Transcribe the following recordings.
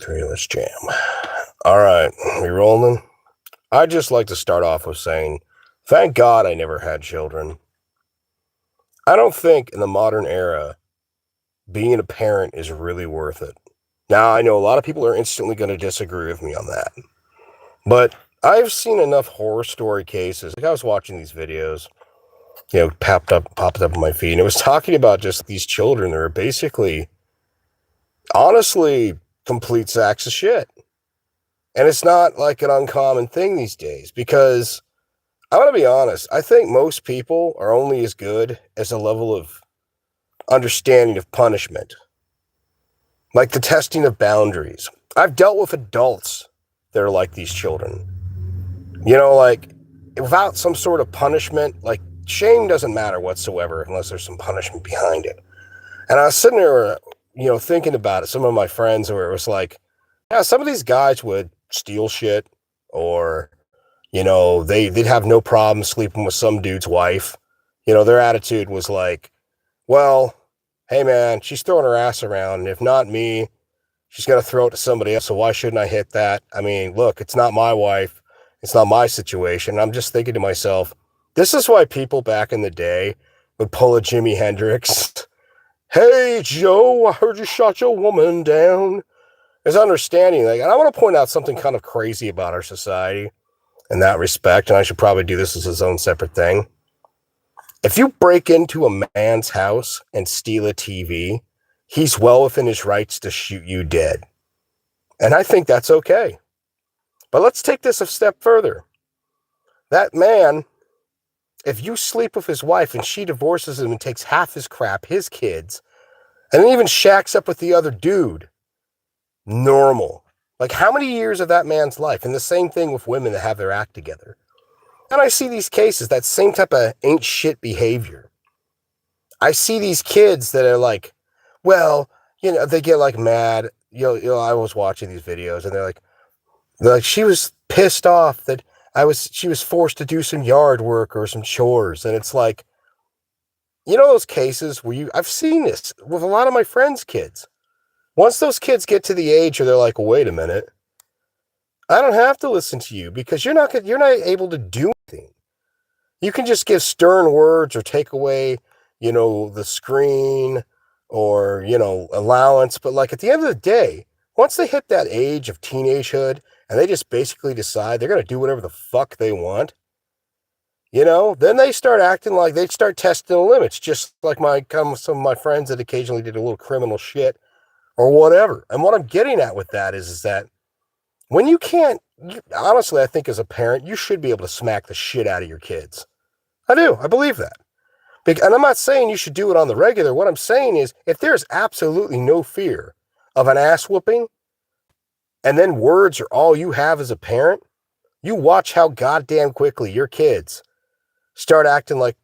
3, let's jam. All right, we rolling? I'd just like to start off with saying, thank God I never had children. I don't think in the modern era, being a parent is really worth it. Now, I know a lot of people are instantly going to disagree with me on that. But I've seen enough horror story cases. Like I was watching these videos, popped up on my feed, and it was talking about just these children that are basically, honestly, complete sacks of shit. And it's not like an uncommon thing these days because I'm going to be honest. I think most people are only as good as a level of understanding of punishment, like the testing of boundaries. I've dealt with adults that are like these children. Like without some sort of punishment, like shame doesn't matter whatsoever unless there's some punishment behind it. And I was sitting there, thinking about it. Some of my friends where it was like, yeah, some of these guys would steal shit or, they'd have no problem sleeping with some dude's wife. Their attitude was like, well, hey man, she's throwing her ass around. And if not me, she's going to throw it to somebody else. So why shouldn't I hit that? I mean, look, it's not my wife. It's not my situation. I'm just thinking to myself, this is why people back in the day would pull a Jimi Hendrix. Hey, Joe, I heard you shot your woman down. There's understanding. And I want to point out something kind of crazy about our society in that respect, and I should probably do this as its own separate thing. If you break into a man's house and steal a TV, he's well within his rights to shoot you dead. And I think that's okay. But let's take this a step further. That man, if you sleep with his wife and she divorces him and takes half his crap, his kids, and then even shacks up with the other dude, normal. Like how many years of that man's life? And the same thing with women that have their act together. And I see these cases, that same type of ain't shit behavior. I see these kids that are like, well, they get like mad. I was watching these videos and they're like, she was pissed off that she was forced to do some yard work or some chores. And it's like, those cases where I've seen this with a lot of my friends' kids. Once those kids get to the age where they're like, wait a minute, I don't have to listen to you because you're not able to do anything. You can just give stern words or take away, the screen or, allowance. But like at the end of the day, once they hit that age of teenagehood and they just basically decide they're going to do whatever the fuck they want, then they start acting like they start testing the limits, just like some of my friends that occasionally did a little criminal shit or whatever. And what I'm getting at with that is that when honestly, I think as a parent, you should be able to smack the shit out of your kids. I do. I believe that. And I'm not saying you should do it on the regular. What I'm saying is if there's absolutely no fear of an ass whooping and then words are all you have as a parent, you watch how goddamn quickly your kids start acting like,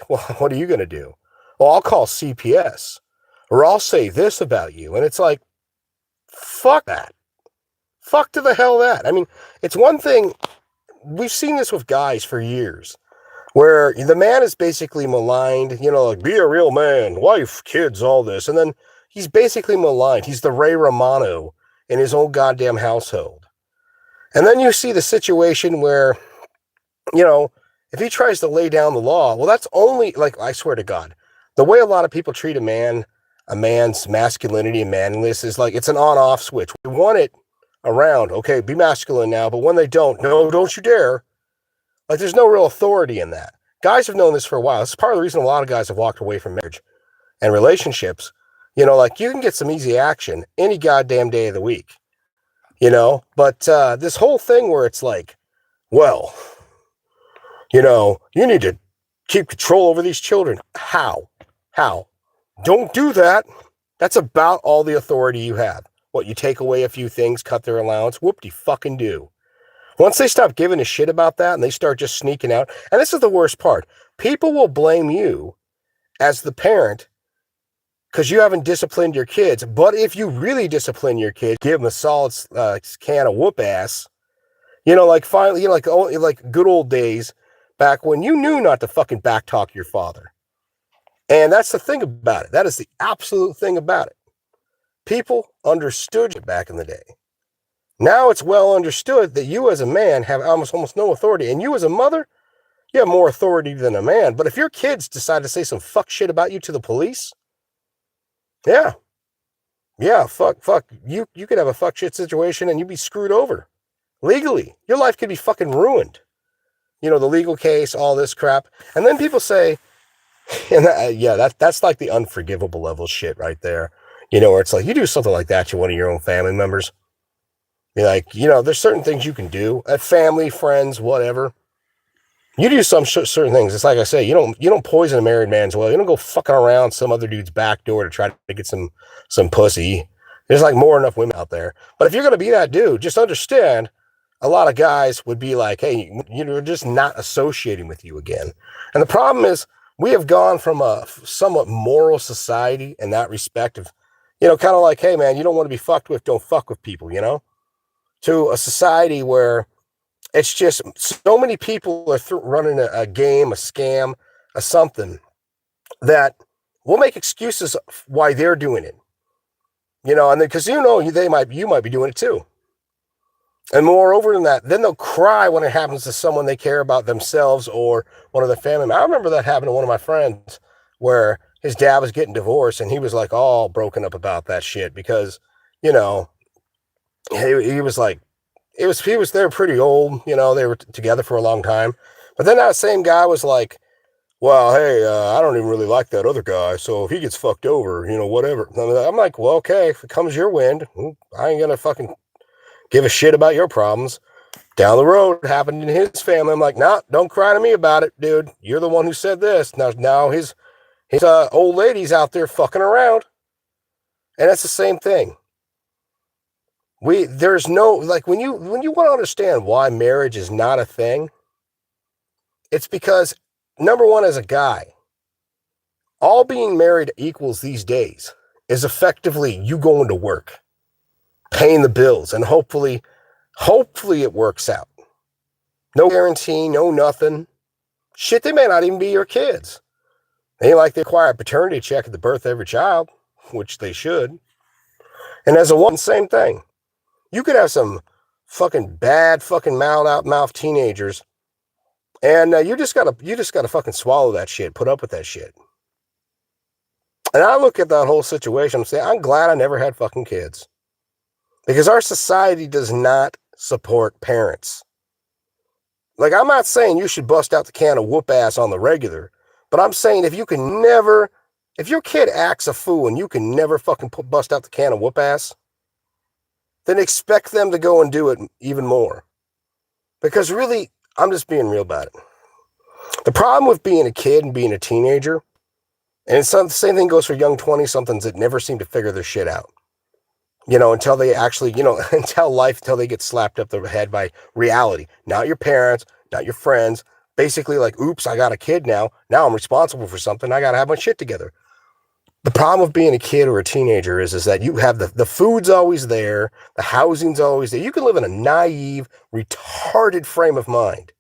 well, what are you going to do? Well, I'll call CPS or I'll say this about you. And it's like, fuck that. Fuck to the hell that. I mean, it's one thing. We've seen this with guys for years where the man is basically maligned, like be a real man, wife, kids, all this. And then he's basically maligned. He's the Ray Romano in his own goddamn household. And then you see the situation where, if he tries to lay down the law, well, that's only like, I swear to God, the way a lot of people treat a man's masculinity and manliness is like, it's an on-off switch. We want it around. Okay, be masculine now, but when they don't, no, don't you dare. Like there's no real authority in that. Guys have known this for a while. This is part of the reason a lot of guys have walked away from marriage and relationships. Like you can get some easy action any goddamn day of the week, but this whole thing where it's like, well, you need to keep control over these children. How? Don't do that. That's about all the authority you have. What, you take away a few things, cut their allowance? Whoop-de-fucking-do. Once they stop giving a shit about that and they start just sneaking out, and this is the worst part, people will blame you as the parent because you haven't disciplined your kids. But if you really discipline your kid, give them a solid can of whoop ass, like finally, like good old days back when you knew not to fucking backtalk your father. And that's the thing about it. That is the absolute thing about it. people understood it back in the day. Now it's well understood that you as a man have almost no authority, and you as a mother, you have more authority than a man. But if your kids decide to say some fuck shit about you to the police, yeah, fuck, you could have a fuck shit situation and you'd be screwed over legally. Your life could be fucking ruined. You know, the legal case, all this crap, and then people say, and that's like the unforgivable level shit right there. You know, where it's like you do something like that to one of your own family members. You're like, you know, there's certain things you can do at family, friends, whatever. You do some certain things. It's like I say, you don't poison a married man's well. You don't go fucking around some other dude's back door to try to get some pussy. There's like more than enough women out there. But if you're going to be that dude, just understand a lot of guys would be like, hey, you're just not associating with you again. And the problem is we have gone from a somewhat moral society in that respect of, you know, kind of like, hey, man, you don't want to be fucked with, don't fuck with people, you know, to a society where it's just so many people are running a game, a scam, a something that will make excuses why they're doing it. You know, and because you might be doing it too. And moreover than that, then they'll cry when it happens to someone they care about themselves or one of their family members. I remember that happened to one of my friends where his dad was getting divorced and he was like all broken up about that shit because, you know, he was like, they were pretty old, you know, they were together for a long time. But then that same guy was like, well, hey, I don't even really like that other guy. So if he gets fucked over, you know, whatever. I'm like, well, okay, if it comes your wind, I ain't going to fucking give a shit about your problems. Down the road, happened in his family. I'm like, nah, don't cry to me about it, dude. You're the one who said this. Now his old lady's out there fucking around. And that's the same thing. There's no, like, when you want to understand why marriage is not a thing, it's because, number one, as a guy, all being married equals these days is effectively you going to work, paying the bills, and hopefully it works out. No guarantee, no nothing. Shit, they may not even be your kids. They ain't like they require a paternity check at the birth of every child, which they should. And as a woman, same thing. You could have some fucking bad fucking mouth teenagers, and you just gotta fucking swallow that shit, put up with that shit. And I look at that whole situation, I'm saying, I'm glad I never had fucking kids. Because our society does not support parents. Like, I'm not saying you should bust out the can of whoop ass on the regular, but I'm saying if your kid acts a fool and you can never fucking bust out the can of whoop ass, then expect them to go and do it even more. Because really, I'm just being real about it. The problem with being a kid and being a teenager, and the same thing goes for young 20-somethings that never seem to figure their shit out. You know, until they actually, you know, until they get slapped up the head by reality. Not your parents, not your friends. Basically like, oops, I got a kid now. Now I'm responsible for something. I got to have my shit together. The problem with being a kid or a teenager is that you have the food's always there, the housing's always there. You can live in a naive, retarded frame of mind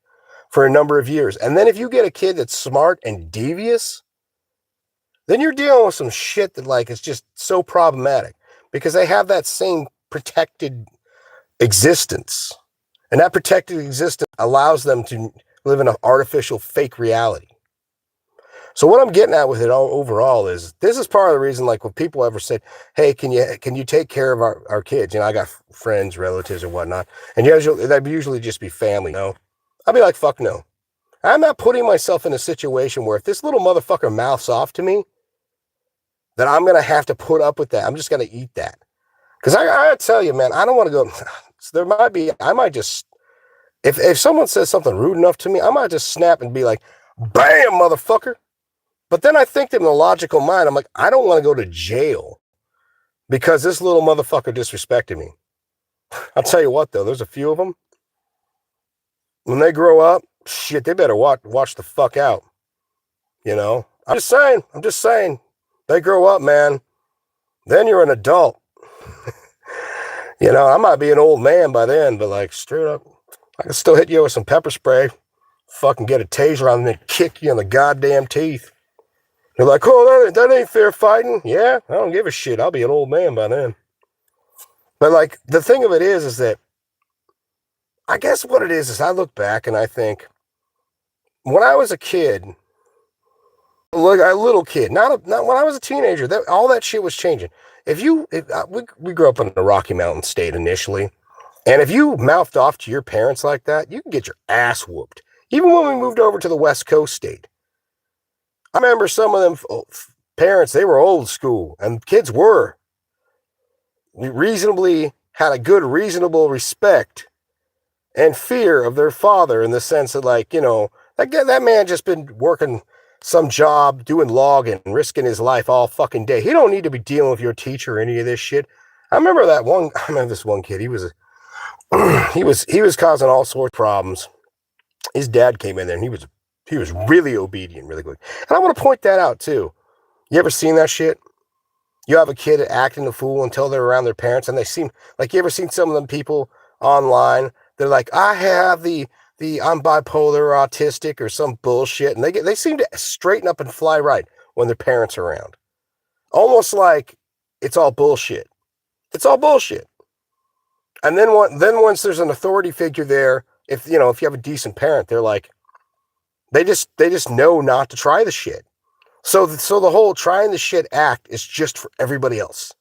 for a number of years. And then if you get a kid that's smart and devious, then you're dealing with some shit that, like, is just so problematic because they have that same protected existence. And that protected existence allows them to live in an artificial fake reality. So what I'm getting at with it all overall is this is part of the reason, like, when people ever said, hey, can you take care of our kids? You know, I got friends, relatives, or whatnot. And that'd usually just be family, you know? I'd be like, fuck no. I'm not putting myself in a situation where if this little motherfucker mouths off to me, that I'm going to have to put up with that. I'm just going to eat that. Because I tell you, man, I don't want to go, I might just, if someone says something rude enough to me, I might just snap and be like, bam, motherfucker. But then I think that in the logical mind, I'm like, I don't want to go to jail because this little motherfucker disrespected me. I'll tell you what, though, there's a few of them. When they grow up, shit, they better watch the fuck out. You know, I'm just saying, they grow up, man. Then you're an adult. You know, I might be an old man by then, but like straight up, I can still hit you with some pepper spray, fucking get a taser on and then kick you in the goddamn teeth. They're like, oh, that ain't fair fighting. Yeah, I don't give a shit. I'll be an old man by then. But like, the thing of it is that I guess what it is I look back and I think when I was a kid, like a little kid, not when I was a teenager, all that shit was changing. We grew up in a Rocky Mountain state initially, and if you mouthed off to your parents like that, you can get your ass whooped. Even when we moved over to the West Coast state, I remember some of them parents, they were old school, and kids were reasonably had a good, reasonable respect and fear of their father in the sense that, like, you know, that man just been working some job, doing logging, risking his life all fucking day. He don't need to be dealing with your teacher or any of this shit. I remember this one kid. He was he was causing all sorts of problems. His dad came in there and he was really obedient, really good. And I want to point that out too. You ever seen that shit? You have a kid acting a fool until they're around their parents, and they seem like, you ever seen some of them people online? They're like, I have I'm bipolar or autistic or some bullshit, and they seem to straighten up and fly right when their parents are around. Almost like it's all bullshit. It's all bullshit. And then once there's an authority figure there, if you have a decent parent, they're like, they just know not to try the shit. So the whole trying the shit act is just for everybody else.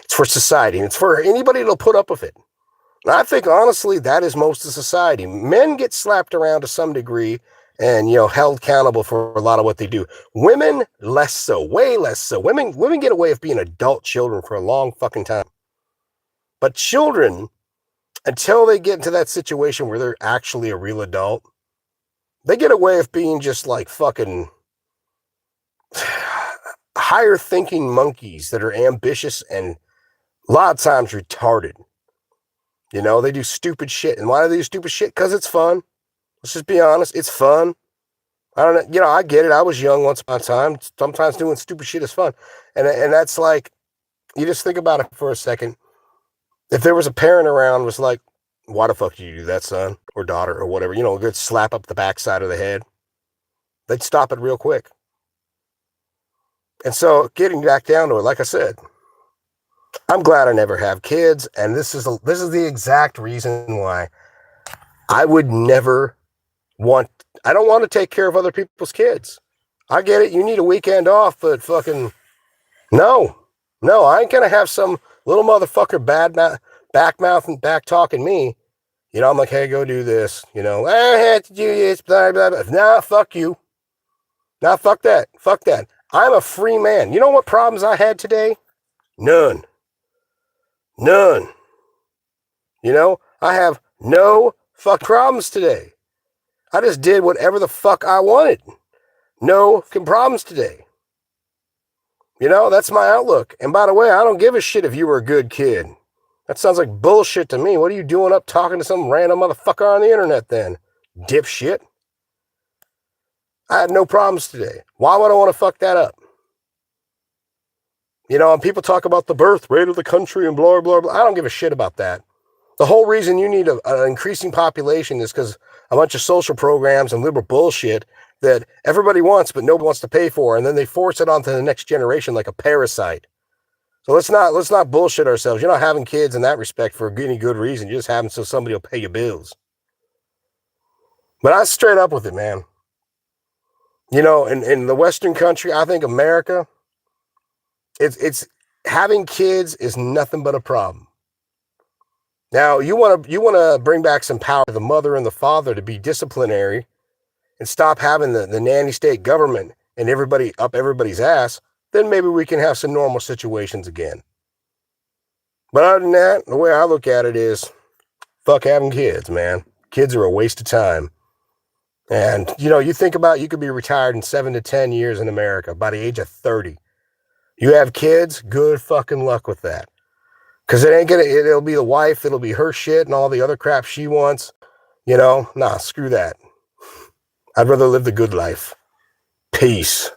It's for society, and it's for anybody that'll put up with it. And I think, honestly, that is most of society. Men get slapped around to some degree and, held accountable for a lot of what they do. Women, less so, way less so. Women get away with being adult children for a long fucking time. But children, until they get into that situation where they're actually a real adult, they get away with being just like fucking higher thinking monkeys that are ambitious and a lot of times retarded. They do stupid shit. And why do they do stupid shit? Because it's fun. Let's just be honest. It's fun. I don't know. I get it. I was young once upon a time. Sometimes doing stupid shit is fun. And that's like, you just think about it for a second. If there was a parent around was like, why the fuck did you do that, son or daughter or whatever, a good slap up the backside of the head, they'd stop it real quick. And so getting back down to it, like I said, I'm glad I never have kids, and this is the exact reason why I would never I don't want to take care of other people's kids. I get it, you need a weekend off, but fucking no, I ain't gonna have some little motherfucker back mouth and back talking me. I'm like, hey, go do this. I had to do this, blah, blah, blah. Nah, fuck you. Nah, fuck that. Fuck that. I'm a free man. You know what problems I had today? None. I have no fuck problems today. I just did whatever the fuck I wanted. No fucking problems today. That's my outlook. And by the way, I don't give a shit if you were a good kid. That sounds like bullshit to me. What are you doing up talking to some random motherfucker on the internet then? Dipshit. I had no problems today. Why would I want to fuck that up? And people talk about the birth rate of the country and blah, blah, blah. I don't give a shit about that. The whole reason you need an increasing population is because a bunch of social programs and liberal bullshit that everybody wants, but nobody wants to pay for. And then they force it onto the next generation like a parasite. So let's not bullshit ourselves. You're not having kids in that respect for any good reason. You're just having so somebody will pay your bills. But I straight up with it, man. In the Western country, I think America, it's having kids is nothing but a problem. Now, you want to bring back some power to the mother and the father to be disciplinary and stop having the nanny state government and everybody up everybody's ass, then maybe we can have some normal situations again. But other than that, the way I look at it is, fuck having kids, man. Kids are a waste of time. And, you think about, you could be retired in 7 to 10 years in America by the age of 30. You have kids, good fucking luck with that. Because it'll be the wife, it'll be her shit and all the other crap she wants. Nah, screw that. I'd rather live the good life. Peace.